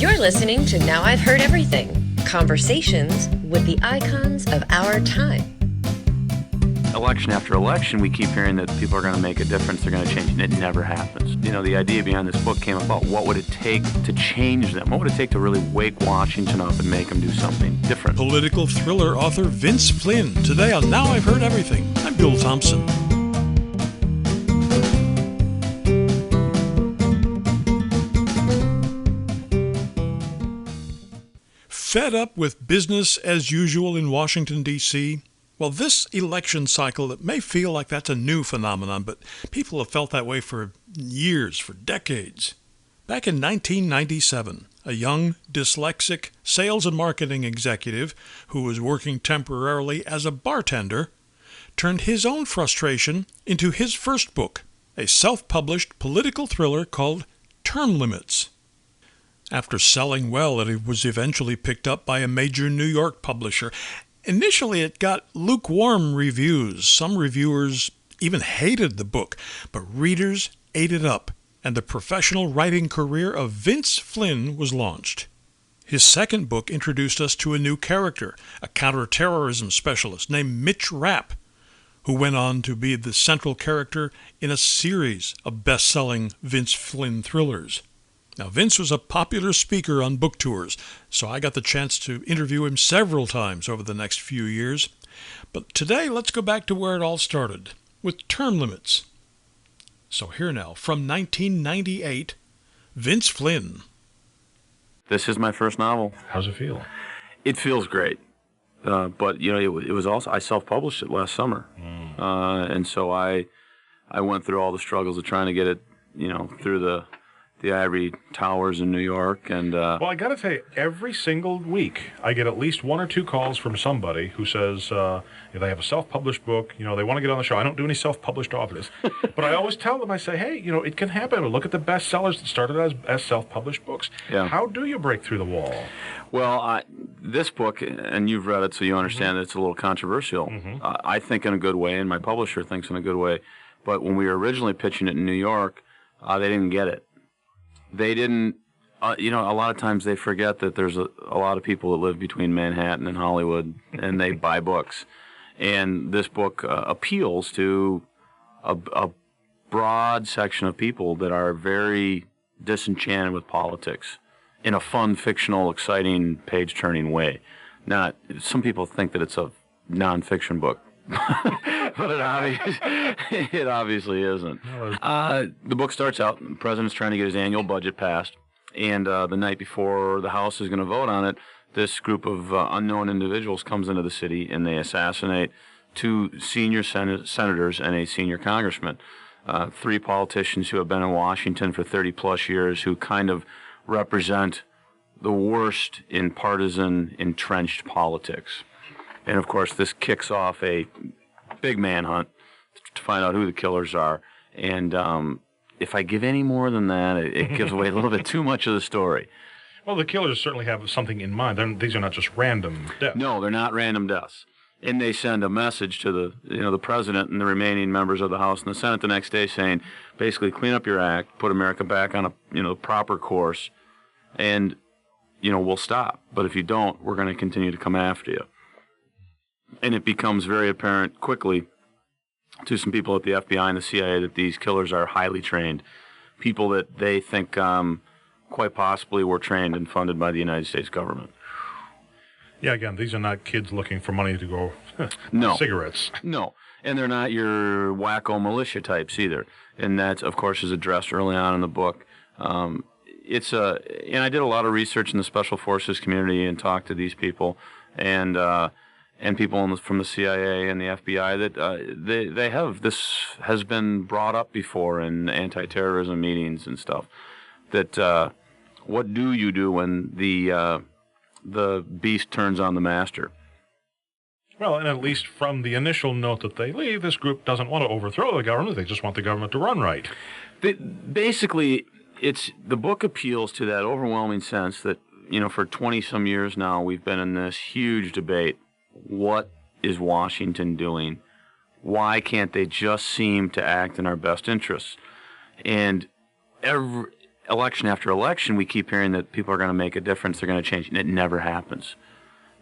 You're listening to Now I've Heard Everything, conversations with the icons of our time. Election after election, we keep hearing that people are going to make a difference, they're going to change, and it never happens. You know, the idea behind this book came about, what would it take to change them? What would it take to really wake Washington up and make them do something different? Political thriller author Vince Flynn, today on Now I've Heard Everything. I'm Bill Thompson. Fed up with business as usual in Washington, D.C.? Well, this election cycle, it may feel like that's a new phenomenon, but people have felt that way for years, for decades. Back in 1997, a young, dyslexic sales and marketing executive who was working temporarily as a bartender turned his own frustration into his first book, a self-published political thriller called Term Limits. After selling well, it was eventually picked up by a major New York publisher. Initially, it got lukewarm reviews. Some reviewers even hated the book, but readers ate it up, and the professional writing career of Vince Flynn was launched. His second book introduced us to a new character, a counterterrorism specialist named Mitch Rapp, who went on to be the central character in a series of best-selling Vince Flynn thrillers. Now, Vince was a popular speaker on book tours, so I got the chance to interview him several times over the next few years. But today, let's go back to where it all started, with Term Limits. So here now, from 1998, Vince Flynn. This is my first novel. How's it feel? It feels great. But, you know, it was also, I self-published it last summer. And so I went through all the struggles of trying to get it, you know, through the ivory towers in New York, and well, I got to tell you, every single week I get at least one or two calls from somebody who says they have a self-published book. You know, they want to get on the show. I don't do any self-published authors, but I always tell them, I say, hey, you know, it can happen. Look at the bestsellers that started as self-published books. Yeah. How do you break through the wall? Well, this book, and you've read it, so you understand that it's a little controversial. I think in a good way, and my publisher thinks in a good way. But when we were originally pitching it in New York, they didn't get it. They didn't, you know, a lot of times they forget that there's a lot of people that live between Manhattan and Hollywood, and they buy books. And this book appeals to a broad section of people that are very disenchanted with politics in a fun, fictional, exciting, page-turning way. Not, some people think that it's a nonfiction book. But it obviously isn't. The book starts out, the president's trying to get his annual budget passed, and the night before the House is going to vote on it, this group of unknown individuals comes into the city, and they assassinate two senior senators and a senior congressman, three politicians who have been in Washington for 30-plus years, who kind of represent the worst in partisan, entrenched politics. And, of course, this kicks off a big manhunt to find out who the killers are. And if I give any more than that, it gives away a little bit too much of the story. Well, the killers certainly have something in mind. These are not just random deaths. No, they're not random deaths. And they send a message to the president and the remaining members of the House and the Senate the next day saying, basically, clean up your act, put America back on a proper course, and we'll stop. But if you don't, we're going to continue to come after you. And it becomes very apparent quickly to some people at the FBI and the CIA that these killers are highly trained, people that they think quite possibly were trained and funded by the United States government. Yeah, again, these are not kids looking for money to go no. cigarettes. No, and they're not your wacko militia types either. And that, of course, is addressed early on in the book. And I did a lot of research in the Special Forces community and talked to these people, and people from the CIA and the FBI that this has been brought up before in anti-terrorism meetings and stuff. That what do you do when the beast turns on the master? Well, and at least from the initial note that they leave, this group doesn't want to overthrow the government. They just want the government to run right. Basically, the book appeals to that overwhelming sense that for 20-some years now we've been in this huge debate. What is Washington doing? Why can't they just seem to act in our best interests? And election after election, we keep hearing that people are going to make a difference, they're going to change, and it never happens.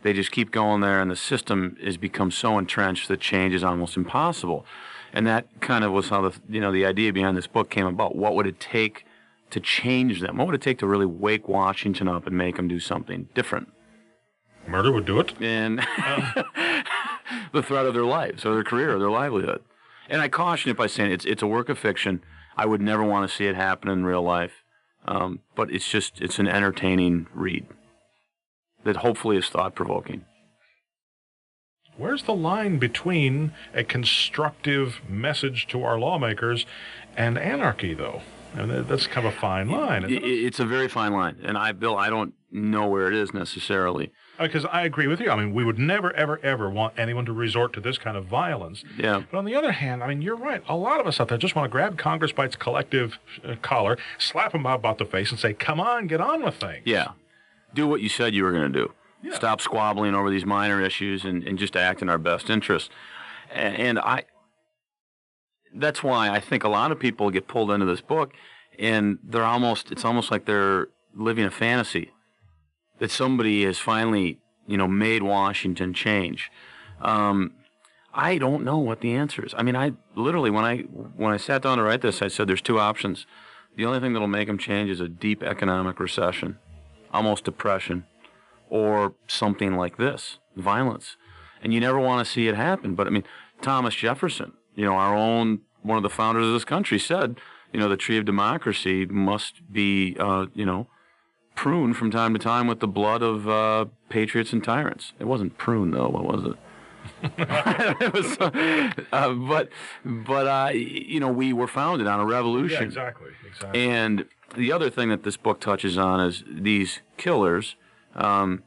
They just keep going there, and the system has become so entrenched that change is almost impossible. And that kind of was how the idea behind this book came about. What would it take to change them? What would it take to really wake Washington up and make them do something different? Murder would do it. And the threat of their lives, or their career, or their livelihood. And I caution it by saying it's a work of fiction. I would never want to see it happen in real life. But it's an entertaining read that hopefully is thought-provoking. Where's the line between a constructive message to our lawmakers and anarchy, though? And that's kind of a fine line, isn't it? It's a very fine line. And Bill, I don't know where it is necessarily. Because I agree with you. I mean, we would never, ever, ever want anyone to resort to this kind of violence. Yeah. But on the other hand, I mean, you're right. A lot of us out there just want to grab Congress by its collective collar, slap them about the face, and say, come on, get on with things. Yeah. Do what you said you were going to do. Yeah. Stop squabbling over these minor issues and just act in our best interest. And that's why I think a lot of people get pulled into this book, and it's almost like they're living a fantasy that somebody has finally, made Washington change. I don't know what the answer is. I mean, I literally, when I sat down to write this, I said there's two options. The only thing that'll make them change is a deep economic recession, almost depression, or something like this, violence. And you never want to see it happen. But, I mean, Thomas Jefferson, one of the founders of this country, said, the tree of democracy must be, pruned from time to time with the blood of patriots and tyrants. It wasn't prune, though. What was it? It was, we were founded on a revolution. Yeah, exactly. And the other thing that this book touches on is these killers have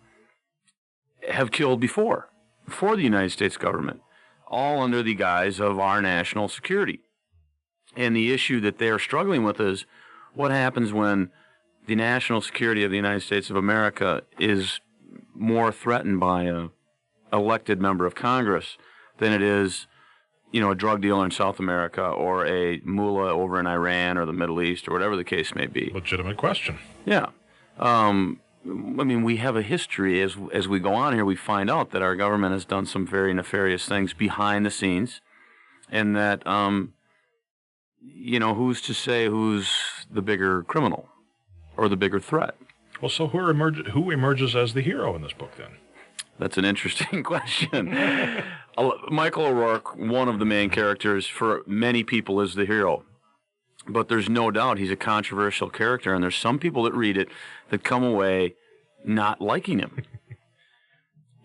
killed before the United States government, all under the guise of our national security. And the issue that they are struggling with is what happens when the national security of the United States of America is more threatened by a elected member of Congress than it is, a drug dealer in South America or a mullah over in Iran or the Middle East or whatever the case may be. Legitimate question. Yeah. We have a history. As we go on here, we find out that our government has done some very nefarious things behind the scenes, and that, who's to say who's the bigger criminal or the bigger threat? Well, so who emerges as the hero in this book, then? That's an interesting question. Michael O'Rourke, one of the main characters, for many people is the hero. But there's no doubt he's a controversial character, and there's some people that read it that come away not liking him.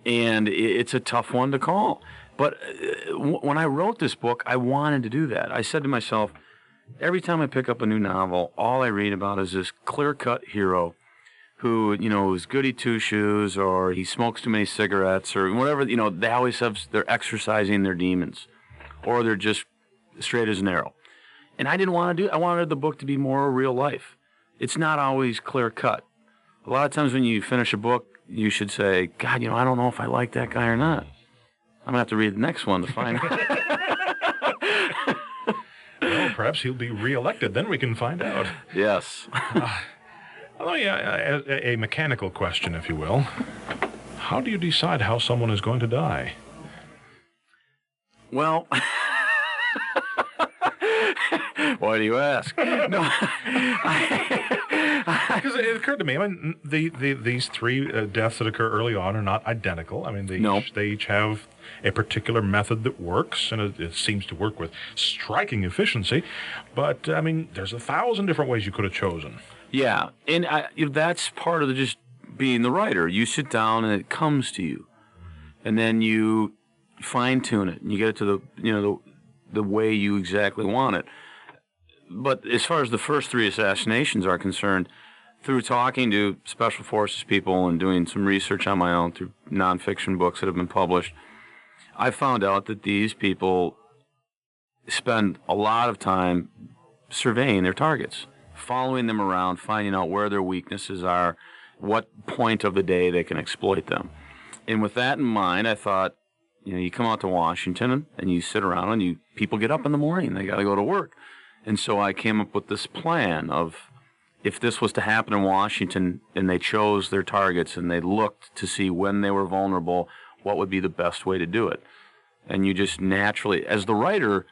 And it's a tough one to call. But when I wrote this book, I wanted to do that. I said to myself, every time I pick up a new novel, all I read about is this clear-cut hero who, is goody two-shoes, or he smokes too many cigarettes, or whatever. They always they're exercising their demons, or they're just straight as an arrow. And I didn't want to do it. I wanted the book to be more real life. It's not always clear-cut. A lot of times when you finish a book, you should say, God, I don't know if I like that guy or not. I'm going to have to read the next one to find out. Well, perhaps he'll be reelected. Then we can find out. Yes. A mechanical question, if you will. How do you decide how someone is going to die? Well... Why do you ask? No, because it occurred to me. I mean, these three deaths that occur early on are not identical. I mean, they each have a particular method that works, and it seems to work with striking efficiency. But I mean, there's 1,000 different ways you could have chosen. Yeah, and that's part of just being the writer. You sit down and it comes to you, and then you fine tune it, and you get it to the way you exactly want it. But as far as the first three assassinations are concerned, through talking to Special Forces people and doing some research on my own through nonfiction books that have been published, I found out that these people spend a lot of time surveying their targets, following them around, finding out where their weaknesses are, what point of the day they can exploit them. And with that in mind, I thought, you come out to Washington and you sit around and people get up in the morning. They got to go to work. And so I came up with this plan of if this was to happen in Washington and they chose their targets and they looked to see when they were vulnerable, what would be the best way to do it? And you just naturally, as the writer,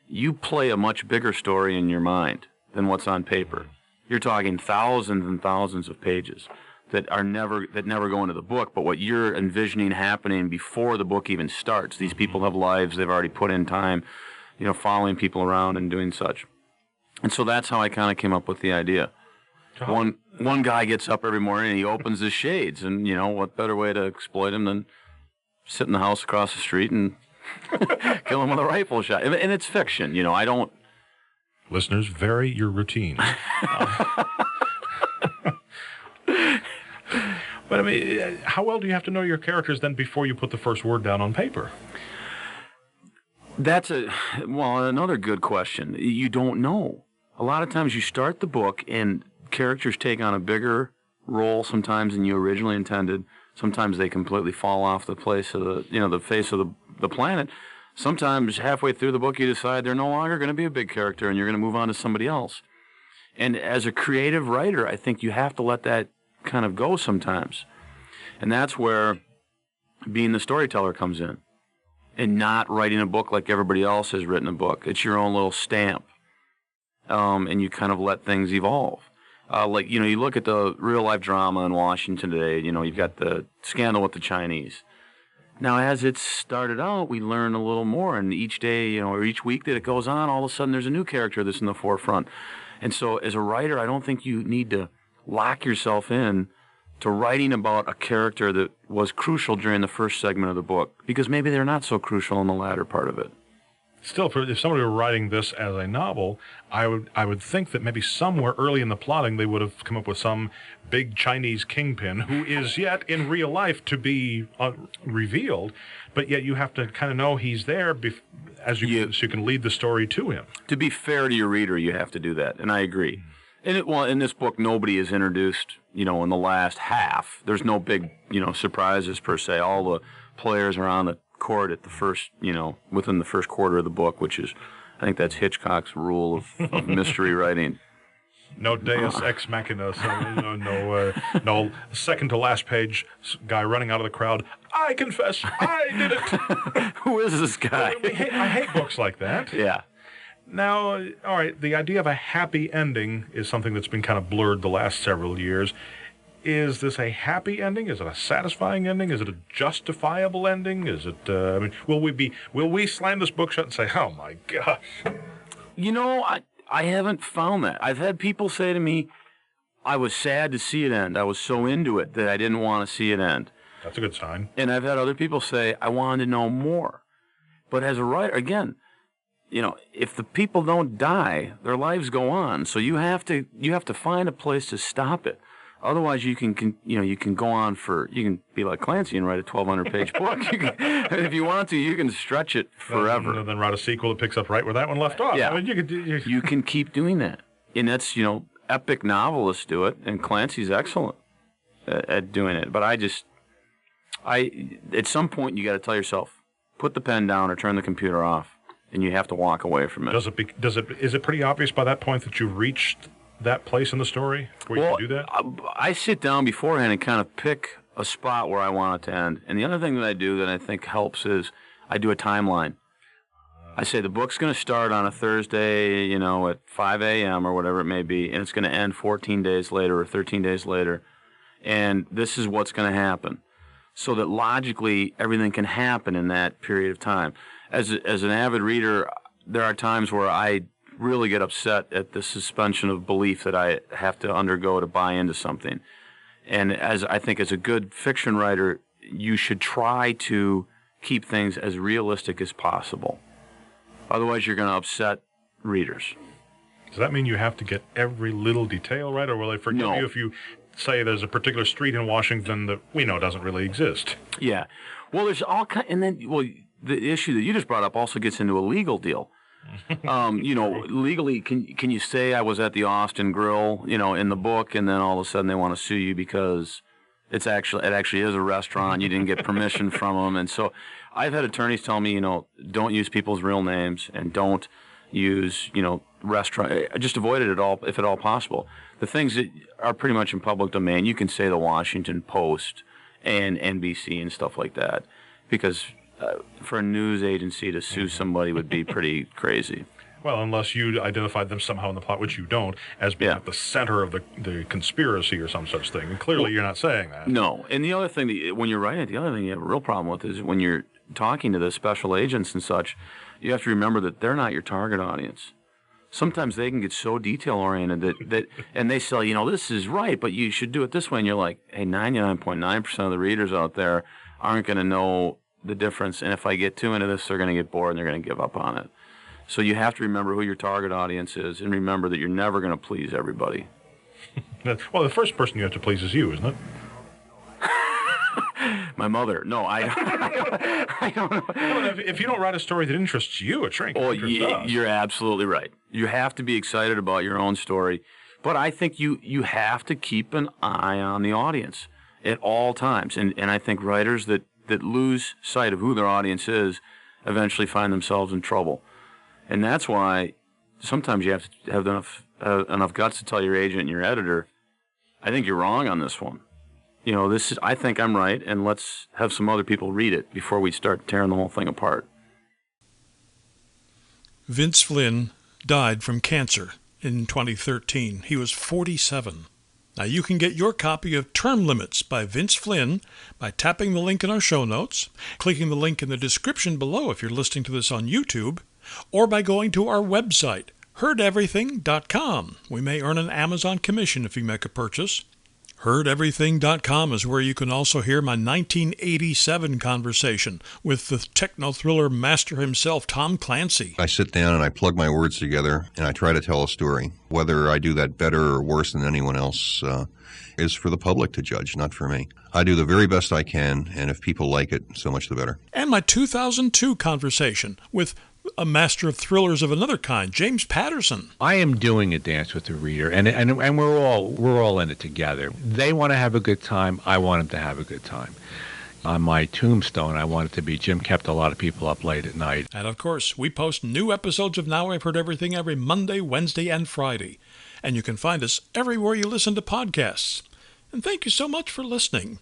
you play a much bigger story in your mind than what's on paper. You're talking thousands and thousands of pages that never go into the book, but what you're envisioning happening before the book even starts. These people have lives, they've already put in time, following people around and doing such. And so that's how I kind of came up with the idea. One guy gets up every morning and he opens his shades, and what better way to exploit him than sit in the house across the street and kill him with a rifle shot. And it's fiction, I don't... Listeners, vary your routine. But I mean, how well do you have to know your characters then before you put the first word down on paper? That's another good question. You don't know. A lot of times you start the book and characters take on a bigger role sometimes than you originally intended. Sometimes they completely fall off the face of the planet. Sometimes halfway through the book you decide they're no longer going to be a big character and you're going to move on to somebody else. And as a creative writer, I think you have to let that kind of go sometimes. And that's where being the storyteller comes in. And not writing a book like everybody else has written a book. It's your own little stamp. And you kind of let things evolve. You look at the real-life drama in Washington today, you've got the scandal with the Chinese. Now, as it started out, we learn a little more, and each day, or each week that it goes on, all of a sudden there's a new character that's in the forefront. And so, as a writer, I don't think you need to lock yourself in to writing about a character that was crucial during the first segment of the book, because maybe they're not so crucial in the latter part of it. Still, if somebody were writing this as a novel, I would think that maybe somewhere early in the plotting they would have come up with some big Chinese kingpin who is yet in real life to be revealed, but yet you have to kind of know he's there so you can lead the story to him. To be fair to your reader, you have to do that, and I agree. And in this book, nobody is introduced, in the last half. There's no big, surprises per se. All the players are on the court at the first, within the first quarter of the book, which is, I think that's Hitchcock's rule of mystery writing. No deus ex machina, so no second to last page guy running out of the crowd. I confess, I did it. Who is this guy? I hate books like that. Yeah. Now, all right, the idea of a happy ending is something that's been kind of blurred the last several years. Is this a happy ending? Is it a satisfying ending? Is it a justifiable ending? Is it? Will we slam this book shut and say, "Oh my God"? I haven't found that. I've had people say to me, "I was sad to see it end. I was so into it that I didn't want to see it end." That's a good sign. And I've had other people say, "I wanted to know more." But as a writer, again, if the people don't die, their lives go on. So you have to find a place to stop it. Otherwise, you can go on you can be like Clancy and write a 1,200-page book. If you want to, you can stretch it forever. And then write a sequel that picks up right where that one left off. Yeah. I mean, you can keep doing that. And that's, epic novelists do it, and Clancy's excellent at doing it. But at some point, you got to tell yourself, put the pen down or turn the computer off, and you have to walk away from it. Is it pretty obvious by that point that you've reached that place in the story where you can do that? I sit down beforehand and kind of pick a spot where I want it to end. And the other thing that I do that I think helps is I do a timeline. I say the book's going to start on a Thursday, at 5 a.m. or whatever it may be, and it's going to end 14 days later or 13 days later. And this is what's going to happen. So that logically everything can happen in that period of time. As an avid reader, there are times where I really get upset at the suspension of belief that I have to undergo to buy into something. And I think as a good fiction writer, you should try to keep things as realistic as possible. Otherwise, you're going to upset readers. Does that mean you have to get every little detail right, or will they forgive you if you say there's a particular street in Washington that we know doesn't really exist? Yeah. Well, there's all kind, and then the issue that you just brought up also gets into a legal deal. Legally, can you say I was at the Austin Grill, in the book, and then all of a sudden they want to sue you because it actually is a restaurant. You didn't get permission from them, and so I've had attorneys tell me, don't use people's real names and don't use, restaurant. Just avoid it at all, if at all possible. The things that are pretty much in public domain, you can say the Washington Post and NBC and stuff like that, because for a news agency to sue somebody would be pretty crazy. Well, unless you identified them somehow in the plot, which you don't, as being at the center of the conspiracy or some such thing. And clearly you're not saying that. No. And the other thing, when you're writing it, the other thing you have a real problem with is when you're talking to the special agents and such, you have to remember that they're not your target audience. Sometimes they can get so detail-oriented that and they say, this is right, but you should do it this way. And you're like, hey, 99.9% of the readers out there aren't going to know the difference. And if I get too into this, they're going to get bored and they're going to give up on it. So you have to remember who your target audience is, and remember that you're never going to please everybody. Well, the first person you have to please is you, isn't it? My mother. No, I don't know. Well, if you don't write a story that interests you, it shrinks. You're absolutely right. You have to be excited about your own story. But I think you have to keep an eye on the audience at all times. And I think writers that lose sight of who their audience is eventually find themselves in trouble. And that's why sometimes you have to have enough guts to tell your agent and your editor, I think you're wrong on this one. I think I'm right, and let's have some other people read it before we start tearing the whole thing apart. Vince Flynn died from cancer in 2013. He was 47. Now, you can get your copy of Term Limits by Vince Flynn by tapping the link in our show notes, clicking the link in the description below if you're listening to this on YouTube, or by going to our website, heardeverything.com. We may earn an Amazon commission if you make a purchase. Heardeverything.com is where you can also hear my 1987 conversation with the techno-thriller master himself, Tom Clancy. I sit down and I plug my words together and I try to tell a story. Whether I do that better or worse than anyone else is for the public to judge, not for me. I do the very best I can, and if people like it, so much the better. And my 2002 conversation with a master of thrillers of another kind, James Patterson. I am doing a dance with the reader, and we're all in it together. They want to have a good time. I want them to have a good time. On my tombstone, I want it to be Jim kept a lot of people up late at night. And of course, we post new episodes of Now I've Heard Everything every Monday, Wednesday, and Friday. And you can find us everywhere you listen to podcasts. And thank you so much for listening.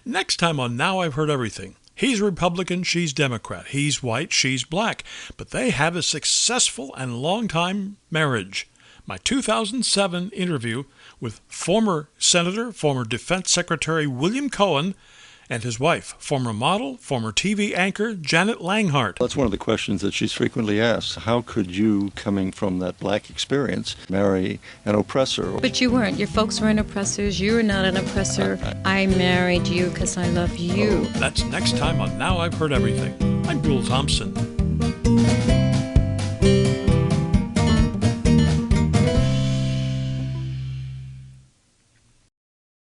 Next time on Now I've Heard Everything, he's Republican, she's Democrat. He's white, she's black. But they have a successful and long-time marriage. My 2007 interview with former Senator, former Defense Secretary William Cohen, and his wife, former model, former TV anchor Janet Langhart. That's one of the questions that she's frequently asked. How could you, coming from that black experience, marry an oppressor? But you weren't. Your folks weren't oppressors. You were not an oppressor. I married you because I love you. That's next time on Now I've Heard Everything. I'm Brule Thompson.